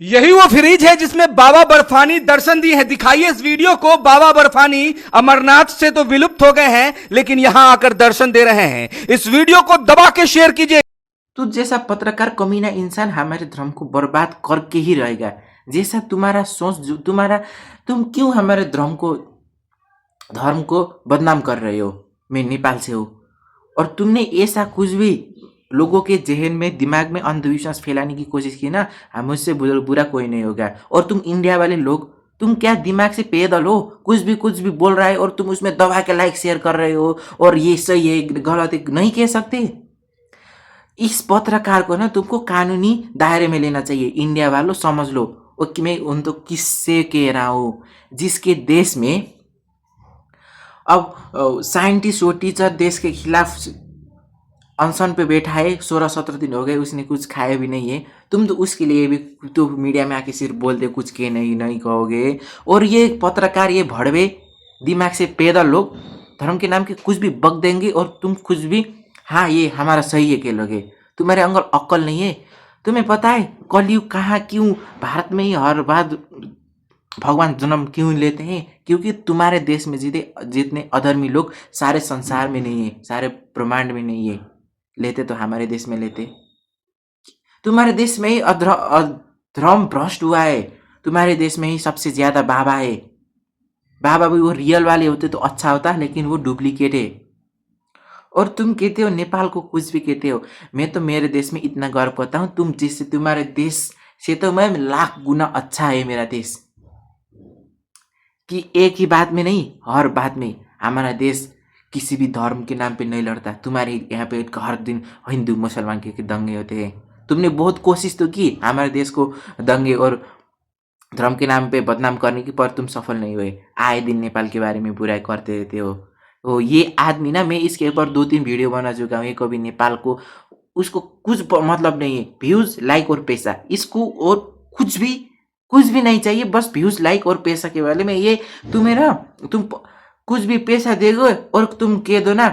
यही वो फ्रिज है जिसमें बाबा बर्फानी दर्शन दिए हैं। दिखाइए इस वीडियो को। बाबा बर्फानी अमरनाथ से तो विलुप्त हो गए हैं, लेकिन यहां आकर दर्शन दे रहे हैं। इस वीडियो को दबा के शेयर कीजिए। तो जैसा पत्रकार कमीना इंसान हमारे धर्म को बर्बाद करके ही रहेगा। जैसा तुम्हारा सोच, जो तुम्हारा, तुम क्यों हमारे धर्म को बदनाम कर रहे हो। मैं नेपाल से हूँ और तुमने ऐसा कुछ भी लोगों के जहन में, दिमाग में अंधविश्वास फैलाने की कोशिश की ना, मुझसे बुरा कोई नहीं होगा। और तुम इंडिया वाले लोग, तुम क्या दिमाग से पैदल हो? कुछ भी बोल रहा है और तुम उसमें दबा के लाइक शेयर कर रहे हो और ये सही है गलत है नहीं कह सकते। इस पत्रकार को ना तुमको कानूनी दायरे में लेना चाहिए। इंडिया वालों समझ लो। और कि मैं उन तो किससे कह रहा हूँ जिसके देश में अब साइंटिस्ट और टीचर देश के खिलाफ अनशन पे बैठा है, 16-17 दिन हो गए, उसने कुछ खाया भी नहीं है। तुम तो उसके लिए भी तो मीडिया में आके सिर्फ बोलते, कुछ के नहीं नहीं कहोगे। और ये पत्रकार, ये भड़वे दिमाग से पैदल लोग धर्म के नाम के कुछ भी बक देंगे और तुम कुछ भी हाँ ये हमारा सही है कह लोगे। तुम्हारे अंदर अक्ल नहीं है। तुम्हें पता है कलयुग कहाँ, क्यों भारत में ही हर बात भगवान जन्म क्यों लेते हैं? क्योंकि तुम्हारे देश में जितने अधर्मी लोग सारे संसार में नहीं है, सारे ब्रह्मांड में नहीं है। लेते तो हमारे देश में लेते। तुम्हारे देश में ही अधर्म भ्रष्ट हुआ है। तुम्हारे देश में ही सबसे ज्यादा बाबा है। बाबा भी वो रियल वाले होते तो अच्छा होता, लेकिन वो डुप्लीकेट है। और तुम कहते हो नेपाल को कुछ भी कहते हो। मैं तो मेरे देश में इतना गर्व करता हूँ, तुम जिससे तुम्हारे देश से तो मैं लाख गुना अच्छा है मेरा देश। कि एक ही बात में नहीं, हर बात में हमारा देश किसी भी धर्म के नाम पे नहीं लड़ता। तुम्हारे यहाँ पे हर दिन हिंदू मुसलमान के दंगे होते हैं। तुमने बहुत कोशिश तो की हमारे देश को दंगे और धर्म के नाम पे बदनाम करने की, पर तुम सफल नहीं हुए। आए दिन नेपाल के बारे में बुराई करते रहते हो। तो ये आदमी ना, मैं इसके ऊपर 2-3 वीडियो बना चुका हूँ। ये कभी नेपाल को, उसको मतलब नहीं है। व्यूज, लाइक और पैसा, इसको और कुछ भी नहीं चाहिए। बस व्यूज, लाइक और पैसा के बारे में ये तुम्हें ना, तुम कुछ भी पैसा देगो और तुम कह दो ना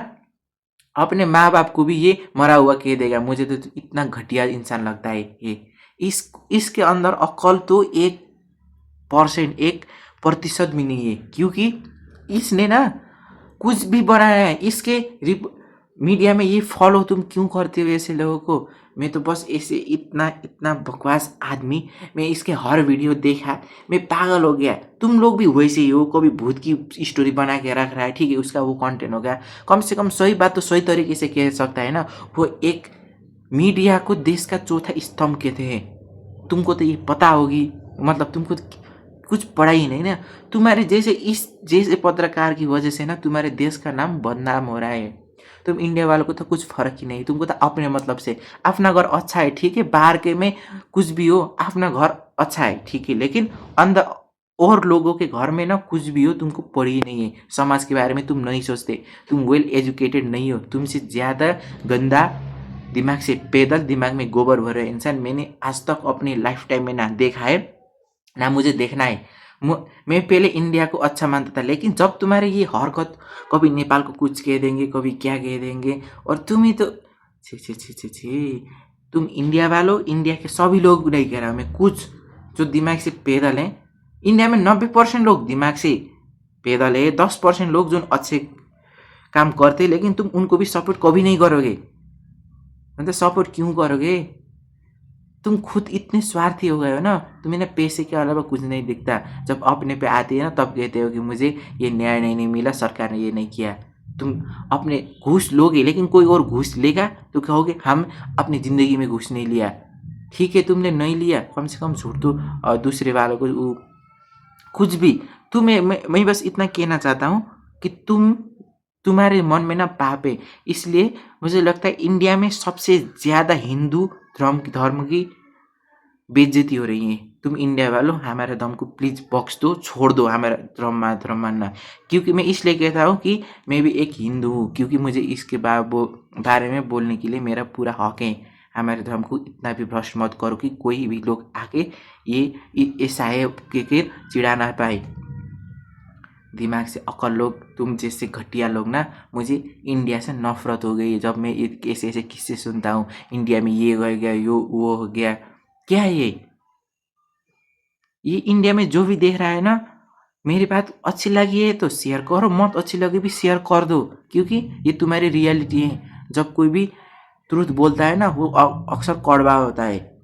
अपने माँ बाप को भी ये मरा हुआ कह देगा। मुझे तो इतना घटिया इंसान लगता है ये। इसके अंदर अक्ल तो 1%, 1% भी नहीं है। क्योंकि इसने ना कुछ भी बनाया है। इसके मीडिया में ये फॉलो तुम क्यों करते हो ऐसे लोगों को? मैं तो बस ऐसे इतना इतना बकवास आदमी, मैं इसके हर वीडियो देखा, मैं पागल हो गया। तुम लोग भी वैसे ही हो। कभी भूत की स्टोरी बना के रख रहा है, ठीक है, उसका वो कंटेंट हो गया। कम से कम सही बात तो सही तरीके से कह सकता है ना। वो एक मीडिया को देश का चौथा स्तंभ कहते हैं। तुमको तो ये पता होगी, मतलब तुमको कुछ पढ़ा ही नहीं ना। तुम्हारे जैसे पत्रकार की वजह से ना तुम्हारे देश का नाम बदनाम हो रहा है। तुम इंडिया वालों को तो कुछ फर्क ही नहीं। तुमको तो अपने मतलब से, अपना घर अच्छा है ठीक है, बाहर के में कुछ भी हो, अपना घर अच्छा है ठीक है, लेकिन अंदर और लोगों के घर में ना कुछ भी हो, तुमको पढ़ी ही नहीं है। समाज के बारे में तुम नहीं सोचते। तुम वेल एजुकेटेड नहीं हो। तुमसे ज़्यादा गंदा दिमाग से पैदल, दिमाग में गोबर भर रहे इंसान मैंने आज तक अपने लाइफ टाइम में ना देखा है, ना मुझे देखना है। मैं पहले इंडिया को अच्छा मानता था, लेकिन जब तुम्हारे ये हरकत, कभी नेपाल को कुछ कह देंगे, कभी क्या कह देंगे, और तुम ही तो छी छी छी छी छी। तुम इंडिया वालों, इंडिया के सभी लोग नहीं कह रहा मैं, कुछ जो दिमाग से पैदल हैं। इंडिया में 90% लोग दिमाग से पैदल है। 10% लोग जो अच्छे काम करते, लेकिन तुम उनको भी सपोर्ट कभी नहीं करोगे। मतलब सपोर्ट क्यों करोगे? तुम खुद इतने स्वार्थी हो गए हो ना, तुम्हें ना पैसे के अलावा कुछ नहीं दिखता। जब अपने पे आती है ना, तब कहते हो कि मुझे ये न्याय नहीं मिला, सरकार ने ये नहीं किया। तुम अपने घूस लोगे, लेकिन कोई और घूस लेगा तो कहोगे हम अपनी ज़िंदगी में घूस नहीं लिया। ठीक है, तुमने नहीं लिया, कम से कम झूठ तो दूसरे वालों को कुछ भी। तुम्हें मैं बस इतना कहना चाहता हूँ कि तुम्हारे मन में ना पाप है। इसलिए मुझे लगता है इंडिया में सबसे ज़्यादा हिंदू धर्म की बेइज्जती हो रही है। तुम इंडिया वालों हमारे धर्म को प्लीज़ बख्श दो, छोड़ दो हमारा धर्म मानना। क्योंकि मैं इसलिए कहता हूँ कि मैं भी एक हिंदू हूँ, क्योंकि मुझे इसके बारे में बोलने के लिए मेरा पूरा हक है। हमारे धर्म को इतना भी भ्रष्ट मत करो कि कोई भी लोग आके ये ऐसा है के चिढ़ा ना पाए। दिमाग से अकल लोग, तुम जैसे घटिया लोग ना, मुझे इंडिया से नफरत हो गई है। जब मैं ऐसे ऐसे किस्से सुनता हूँ, इंडिया में ये हो गया, वो हो गया, क्या है ये? ये इंडिया में जो भी देख रहा है ना, मेरी बात अच्छी लगी है तो शेयर करो, मत अच्छी लगी भी शेयर कर दो, क्योंकि ये तुम्हारी रियलिटी है। जब कोई भी ट्रूथ बोलता है ना, वो अक्सर कड़वा होता है।